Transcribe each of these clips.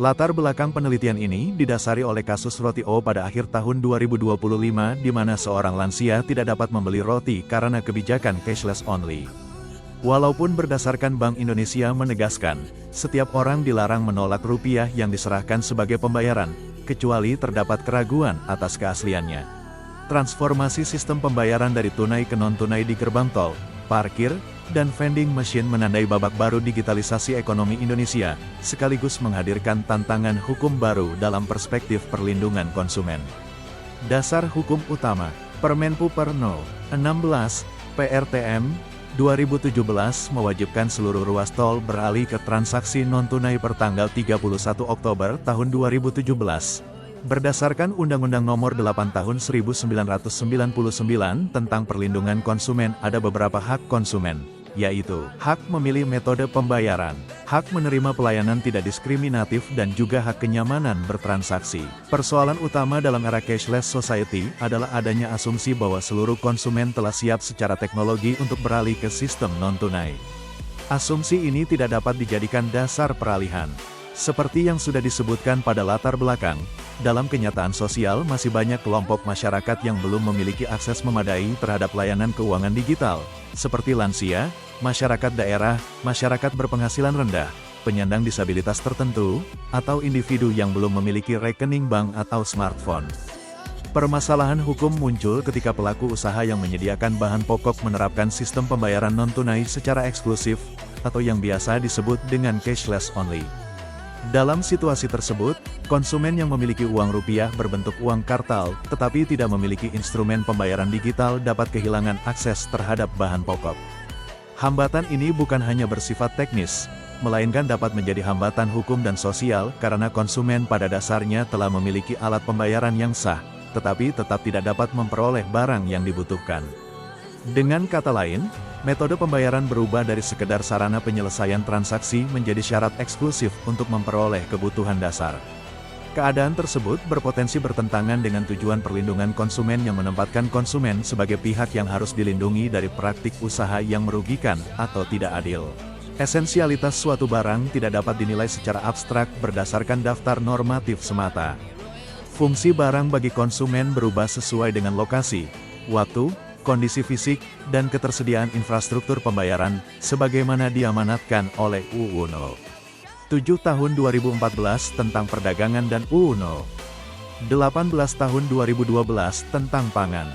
Latar belakang penelitian ini didasari oleh kasus roti O pada akhir tahun 2025 di mana seorang lansia tidak dapat membeli roti karena kebijakan cashless only. Walaupun berdasarkan Bank Indonesia menegaskan, setiap orang dilarang menolak rupiah yang diserahkan sebagai pembayaran, kecuali terdapat keraguan atas keasliannya. Transformasi sistem pembayaran dari tunai ke non-tunai di gerbang tol, parkir, dan vending machine menandai babak baru digitalisasi ekonomi Indonesia, sekaligus menghadirkan tantangan hukum baru dalam perspektif perlindungan konsumen. Dasar hukum utama, Permen PUPer No. 16, PRTM, 2017 mewajibkan seluruh ruas tol beralih ke transaksi non-tunai per tanggal 31 Oktober tahun 2017. Berdasarkan Undang-Undang Nomor 8 Tahun 1999 tentang Perlindungan Konsumen ada beberapa hak konsumen, yaitu hak memilih metode pembayaran, hak menerima pelayanan tidak diskriminatif dan juga hak kenyamanan bertransaksi. Persoalan utama dalam era cashless society adalah adanya asumsi bahwa seluruh konsumen telah siap secara teknologi untuk beralih ke sistem non-tunai. Asumsi ini tidak dapat dijadikan dasar peralihan. Seperti yang sudah disebutkan pada latar belakang, dalam kenyataan sosial masih banyak kelompok masyarakat yang belum memiliki akses memadai terhadap layanan keuangan digital, seperti lansia, masyarakat daerah, masyarakat berpenghasilan rendah, penyandang disabilitas tertentu, atau individu yang belum memiliki rekening bank atau smartphone. Permasalahan hukum muncul ketika pelaku usaha yang menyediakan bahan pokok menerapkan sistem pembayaran non-tunai secara eksklusif, atau yang biasa disebut dengan cashless only. Dalam situasi tersebut, konsumen yang memiliki uang rupiah berbentuk uang kartal, tetapi tidak memiliki instrumen pembayaran digital dapat kehilangan akses terhadap bahan pokok. Hambatan ini bukan hanya bersifat teknis, melainkan dapat menjadi hambatan hukum dan sosial karena konsumen pada dasarnya telah memiliki alat pembayaran yang sah, tetapi tetap tidak dapat memperoleh barang yang dibutuhkan. Dengan kata lain, metode pembayaran berubah dari sekedar sarana penyelesaian transaksi menjadi syarat eksklusif untuk memperoleh kebutuhan dasar. Keadaan tersebut berpotensi bertentangan dengan tujuan perlindungan konsumen yang menempatkan konsumen sebagai pihak yang harus dilindungi dari praktik usaha yang merugikan atau tidak adil. Esensialitas suatu barang tidak dapat dinilai secara abstrak berdasarkan daftar normatif semata. Fungsi barang bagi konsumen berubah sesuai dengan lokasi, waktu, kondisi fisik, dan ketersediaan infrastruktur pembayaran, sebagaimana diamanatkan oleh UU No. 7 Tahun 2014 tentang Perdagangan dan UU No. 18 Tahun 2012 tentang Pangan.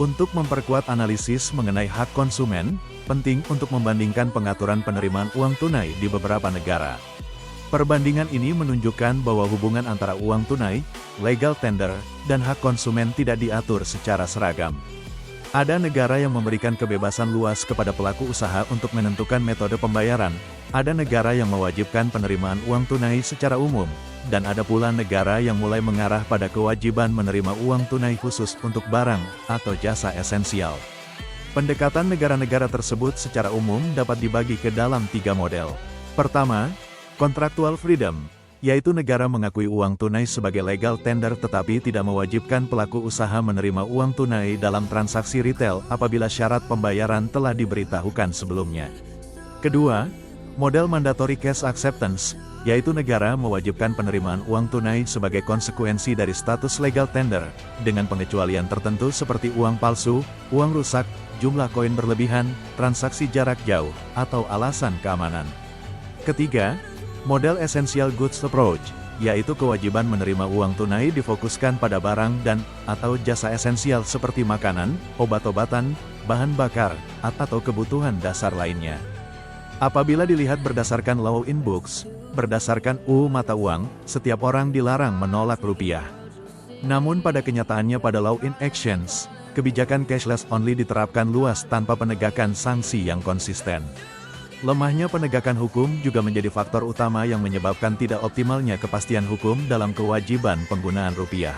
Untuk memperkuat analisis mengenai hak konsumen, penting untuk membandingkan pengaturan penerimaan uang tunai di beberapa negara. Perbandingan ini menunjukkan bahwa hubungan antara uang tunai, legal tender, dan hak konsumen tidak diatur secara seragam. Ada negara yang memberikan kebebasan luas kepada pelaku usaha untuk menentukan metode pembayaran, ada negara yang mewajibkan penerimaan uang tunai secara umum, dan ada pula negara yang mulai mengarah pada kewajiban menerima uang tunai khusus untuk barang atau jasa esensial. Pendekatan negara-negara tersebut secara umum dapat dibagi ke dalam 3 model. Pertama, contractual freedom, yaitu negara mengakui uang tunai sebagai legal tender tetapi tidak mewajibkan pelaku usaha menerima uang tunai dalam transaksi retail apabila syarat pembayaran telah diberitahukan sebelumnya. Kedua, model mandatory cash acceptance, yaitu negara mewajibkan penerimaan uang tunai sebagai konsekuensi dari status legal tender, dengan pengecualian tertentu seperti uang palsu, uang rusak, jumlah koin berlebihan, transaksi jarak jauh, atau alasan keamanan. Ketiga, model essential goods approach, yaitu kewajiban menerima uang tunai difokuskan pada barang dan atau jasa esensial seperti makanan, obat-obatan, bahan bakar, atau kebutuhan dasar lainnya. Apabila dilihat berdasarkan law in books, berdasarkan UU mata uang, setiap orang dilarang menolak rupiah. Namun pada kenyataannya pada law in actions, kebijakan cashless only diterapkan luas tanpa penegakan sanksi yang konsisten. Lemahnya penegakan hukum juga menjadi faktor utama yang menyebabkan tidak optimalnya kepastian hukum dalam kewajiban penggunaan rupiah.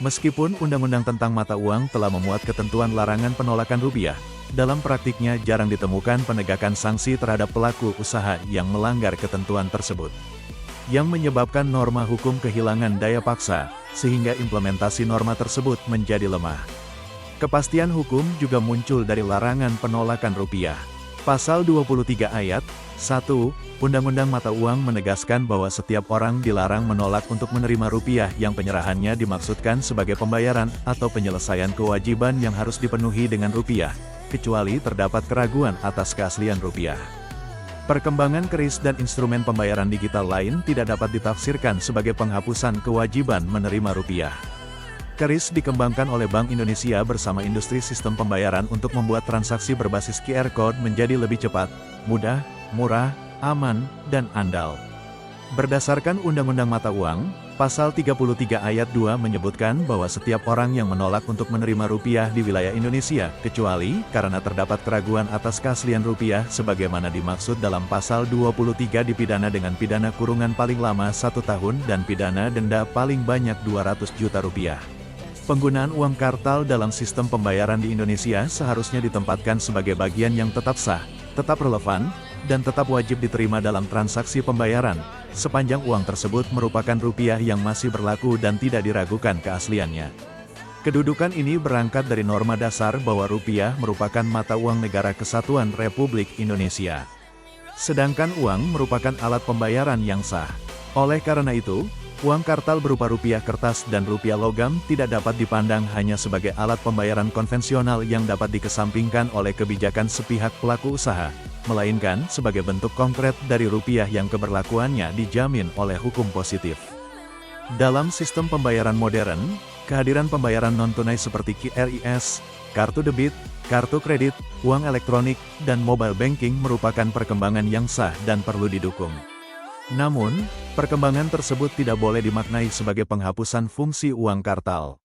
Meskipun undang-undang tentang mata uang telah memuat ketentuan larangan penolakan rupiah, dalam praktiknya jarang ditemukan penegakan sanksi terhadap pelaku usaha yang melanggar ketentuan tersebut. Yang menyebabkan norma hukum kehilangan daya paksa, sehingga implementasi norma tersebut menjadi lemah. Kepastian hukum juga muncul dari larangan penolakan rupiah. Pasal 23 ayat 1, Undang-Undang Mata Uang menegaskan bahwa setiap orang dilarang menolak untuk menerima rupiah yang penyerahannya dimaksudkan sebagai pembayaran atau penyelesaian kewajiban yang harus dipenuhi dengan rupiah, kecuali terdapat keraguan atas keaslian rupiah. Perkembangan keris dan instrumen pembayaran digital lain tidak dapat ditafsirkan sebagai penghapusan kewajiban menerima rupiah. Keris dikembangkan oleh Bank Indonesia bersama industri sistem pembayaran untuk membuat transaksi berbasis QR Code menjadi lebih cepat, mudah, murah, aman, dan andal. Berdasarkan Undang-Undang Mata Uang, Pasal 33 ayat 2 menyebutkan bahwa setiap orang yang menolak untuk menerima rupiah di wilayah Indonesia, kecuali karena terdapat keraguan atas keaslian rupiah sebagaimana dimaksud dalam Pasal 23 dipidana dengan pidana kurungan paling lama 1 tahun dan pidana denda paling banyak 200 juta rupiah. Penggunaan uang kartal dalam sistem pembayaran di Indonesia seharusnya ditempatkan sebagai bagian yang tetap sah, tetap relevan, dan tetap wajib diterima dalam transaksi pembayaran, sepanjang uang tersebut merupakan rupiah yang masih berlaku dan tidak diragukan keasliannya. Kedudukan ini berangkat dari norma dasar bahwa rupiah merupakan mata uang negara kesatuan Republik Indonesia. Sedangkan uang merupakan alat pembayaran yang sah. Oleh karena itu, uang kartal berupa rupiah kertas dan rupiah logam tidak dapat dipandang hanya sebagai alat pembayaran konvensional yang dapat dikesampingkan oleh kebijakan sepihak pelaku usaha, melainkan sebagai bentuk konkret dari rupiah yang keberlakuannya dijamin oleh hukum positif. Dalam sistem pembayaran modern, kehadiran pembayaran non-tunai seperti QRIS, kartu debit, kartu kredit, uang elektronik, dan mobile banking merupakan perkembangan yang sah dan perlu didukung. Namun, perkembangan tersebut tidak boleh dimaknai sebagai penghapusan fungsi uang kartal.